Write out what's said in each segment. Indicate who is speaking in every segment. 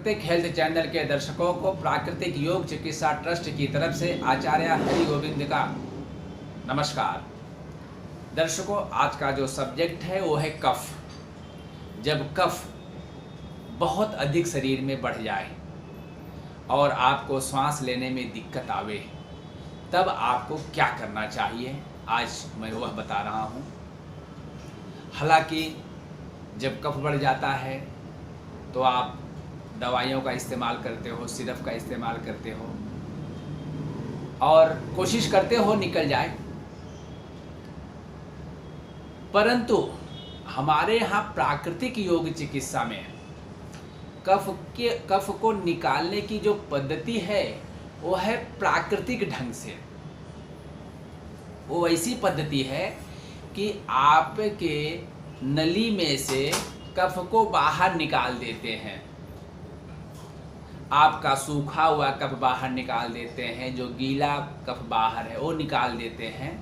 Speaker 1: प्राकृतिक health channel के दर्शकों को प्राकृतिक योग चिकित्सा ट्रस्ट की तरफ से आचार्य हरि गोविंद का नमस्कार। दर्शकों, आज का जो सब्जेक्ट है वो है कफ। जब कफ बहुत अधिक शरीर में बढ़ जाए और आपको सांस लेने में दिक्कत आवे, तब आपको क्या करना चाहिए, आज मैं वह बता रहा हूँ। हालांकि जब कफ बढ़ जाता है तो आप दवाइयों का इस्तेमाल करते हो, सिरप का इस्तेमाल करते हो और कोशिश करते हो निकल जाए, परंतु हमारे यहाँ प्राकृतिक योग चिकित्सा में कफ को निकालने की जो पद्धति है वो है प्राकृतिक ढंग से। वो ऐसी पद्धति है कि आपके नली में से कफ को बाहर निकाल देते हैं। आपका सूखा हुआ कफ बाहर निकाल देते हैं, जो गीला कफ बाहर है वो निकाल देते हैं,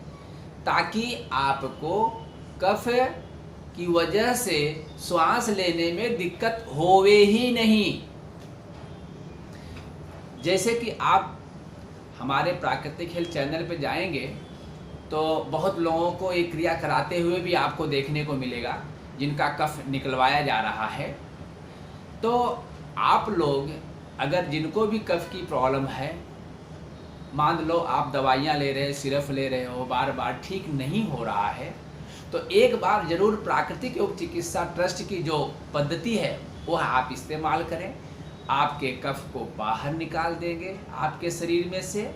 Speaker 1: ताकि आपको कफ की वजह से सांस लेने में दिक्कत होवे ही नहीं। जैसे कि आप हमारे प्राकृतिक हेल्थ चैनल पे जाएंगे तो बहुत लोगों को एक क्रिया कराते हुए भी आपको देखने को मिलेगा जिनका कफ निकलवाया जा रहा है। तो आप लोग अगर जिनको भी कफ की प्रॉब्लम है, मान लो आप दवाइयाँ ले रहे, सिरप ले रहे हो, बार बार ठीक नहीं हो रहा है, तो एक बार ज़रूर प्राकृतिक योग चिकित्सा ट्रस्ट की जो पद्धति है वह आप इस्तेमाल करें। आपके कफ को बाहर निकाल देंगे आपके शरीर में से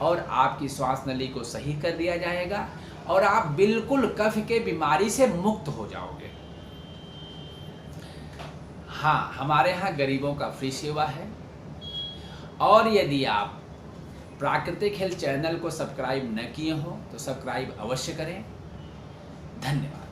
Speaker 1: और आपकी श्वास नली को सही कर दिया जाएगा और आप बिल्कुल कफ के बीमारी से मुक्त हो जाओगे। हाँ, हमारे यहाँ गरीबों का फ्री सेवा है। और यदि आप प्राकृतिक हेल्थ चैनल को सब्सक्राइब न किए हो तो सब्सक्राइब अवश्य करें। धन्यवाद।